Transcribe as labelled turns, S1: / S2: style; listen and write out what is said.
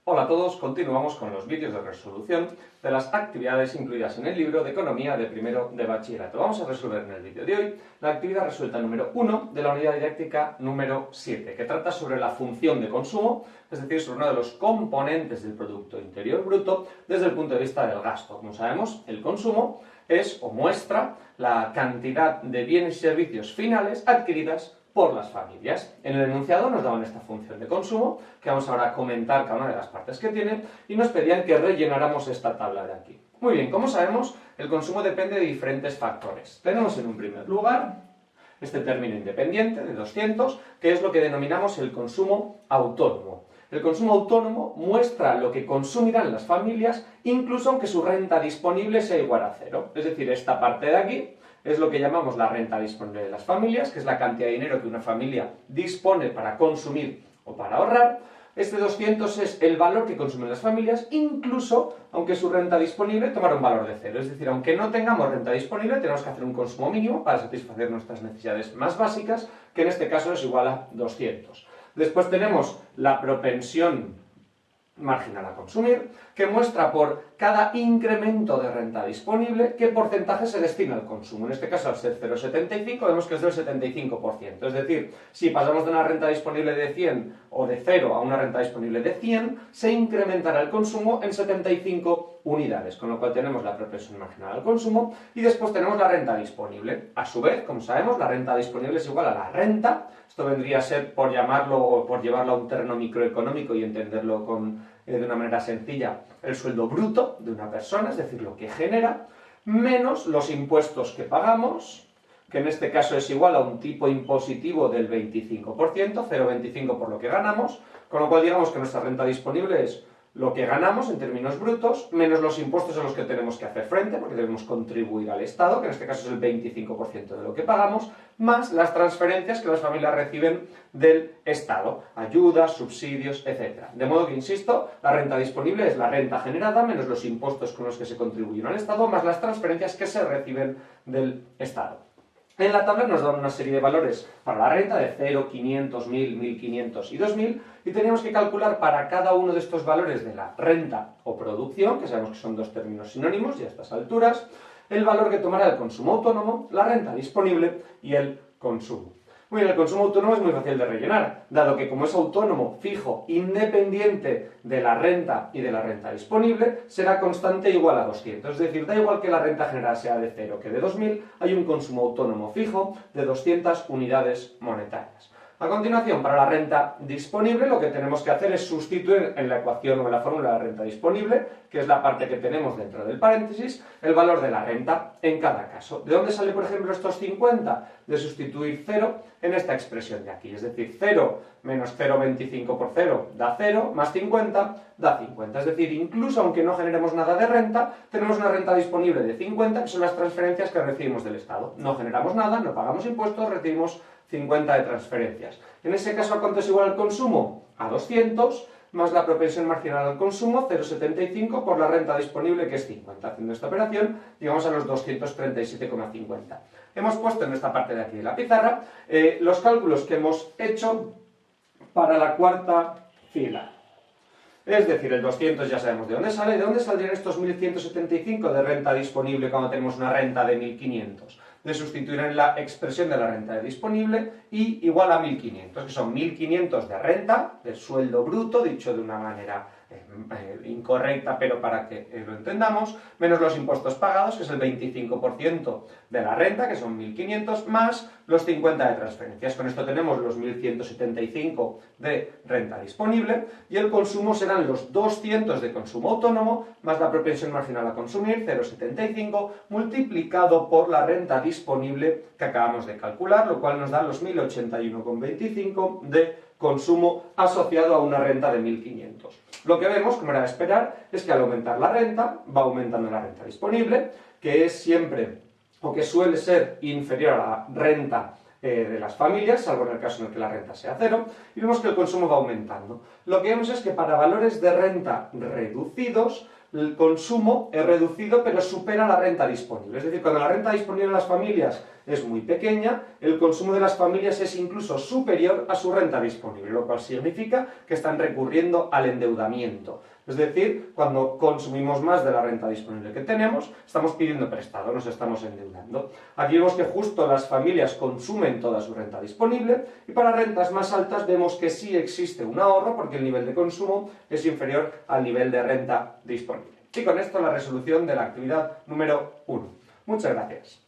S1: Hola a todos, continuamos con los vídeos de resolución de las actividades incluidas en el libro de Economía de primero de bachillerato. Vamos a resolver en el vídeo de hoy la actividad resuelta número 1 de la unidad didáctica número 7, que trata sobre la función de consumo, es decir, sobre uno de los componentes del Producto Interior Bruto desde el punto de vista del gasto. Como sabemos, el consumo es o muestra la cantidad de bienes y servicios finales adquiridas por las familias. En el enunciado nos daban esta función de consumo, que vamos ahora a comentar cada una de las partes que tiene, y nos pedían que rellenáramos esta tabla de aquí. Muy bien, como sabemos, el consumo depende de diferentes factores. Tenemos en un primer lugar este término independiente de 200, que es lo que denominamos el consumo autónomo. El consumo autónomo muestra lo que consumirán las familias, incluso aunque su renta disponible sea igual a cero. Es decir, esta parte de aquí es lo que llamamos la renta disponible de las familias, que es la cantidad de dinero que una familia dispone para consumir o para ahorrar. Este 200 es el valor que consumen las familias, incluso aunque su renta disponible tomara un valor de cero. Es decir, aunque no tengamos renta disponible, tenemos que hacer un consumo mínimo para satisfacer nuestras necesidades más básicas, que en este caso es igual a 200. Después tenemos la propensión marginal a consumir, que muestra por cada incremento de renta disponible qué porcentaje se destina al consumo. En este caso, al ser 0,75, vemos que es del 75%. Es decir, si pasamos de una renta disponible de 100 o de 0 a una renta disponible de 100, se incrementará el consumo en 75 unidades, con lo cual tenemos la propensión marginal al consumo y después tenemos la renta disponible. A su vez, como sabemos, la renta disponible es igual a la renta. Esto vendría a ser, por llamarlo o por llevarlo a un terreno microeconómico y entenderlo de una manera sencilla, el sueldo bruto de una persona, es decir, lo que genera, menos los impuestos que pagamos, que en este caso es igual a un tipo impositivo del 25%, 0,25 por lo que ganamos, con lo cual digamos que nuestra renta disponible es lo que ganamos en términos brutos, menos los impuestos a los que tenemos que hacer frente, porque debemos contribuir al Estado, que en este caso es el 25% de lo que pagamos, más las transferencias que las familias reciben del Estado, ayudas, subsidios, etc. De modo que, insisto, la renta disponible es la renta generada, menos los impuestos con los que se contribuyen al Estado, más las transferencias que se reciben del Estado. En la tabla nos dan una serie de valores para la renta de 0, 500, 1000, 1500 y 2000 y teníamos que calcular para cada uno de estos valores de la renta o producción, que sabemos que son dos términos sinónimos y a estas alturas, el valor que tomará el consumo autónomo, la renta disponible y el consumo. Muy bien, el consumo autónomo es muy fácil de rellenar, dado que como es autónomo, fijo, independiente de la renta y de la renta disponible, será constante igual a 200. Es decir, da igual que la renta general sea de 0 que de 2000, hay un consumo autónomo fijo de 200 unidades monetarias. A continuación, para la renta disponible, lo que tenemos que hacer es sustituir en la ecuación o en la fórmula de la renta disponible, que es la parte que tenemos dentro del paréntesis, el valor de la renta en cada caso. ¿De dónde sale, por ejemplo, estos 50? De sustituir 0 en esta expresión de aquí. Es decir, 0 menos 0,25 por 0 da 0, más 50 da 50. Es decir, incluso aunque no generemos nada de renta, tenemos una renta disponible de 50, que son las transferencias que recibimos del Estado. No generamos nada, no pagamos impuestos, recibimos 50 de transferencias. En ese caso, ¿a cuánto es igual el consumo? A 200, más la propensión marginal al consumo, 0,75 por la renta disponible, que es 50. Haciendo esta operación, llegamos a los 237,50. Hemos puesto en esta parte de aquí de la pizarra los cálculos que hemos hecho para la cuarta fila. Es decir, el 200 ya sabemos de dónde sale. ¿De dónde saldrían estos 1175 de renta disponible cuando tenemos una renta de 1500? De sustituir en la expresión de la renta disponible y igual a 1500, que son 1500 de renta, del sueldo bruto, dicho de una manera incorrecta, pero para que lo entendamos, menos los impuestos pagados, que es el 25% de la renta, que son 1500, más los 50 de transferencias. Con esto tenemos los 1175 de renta disponible y el consumo serán los 200 de consumo autónomo, más la propensión marginal a consumir, 0,75, multiplicado por la renta disponible que acabamos de calcular, lo cual nos da los 1081,25 de consumo asociado a una renta de 1500. Lo que vemos, como era de esperar, es que al aumentar la renta, va aumentando la renta disponible, que es siempre, o que suele ser inferior a la renta de las familias, salvo en el caso en el que la renta sea cero, y vemos que el consumo va aumentando. Lo que vemos es que para valores de renta reducidos, el consumo es reducido pero supera la renta disponible. Es decir, cuando la renta disponible de las familias es muy pequeña, el consumo de las familias es incluso superior a su renta disponible, lo cual significa que están recurriendo al endeudamiento. Es decir, cuando consumimos más de la renta disponible que tenemos, estamos pidiendo prestado, nos estamos endeudando. Aquí vemos que justo las familias consumen toda su renta disponible y para rentas más altas vemos que sí existe un ahorro porque el nivel de consumo es inferior al nivel de renta disponible. Y con esto la resolución de la actividad número 1. Muchas gracias.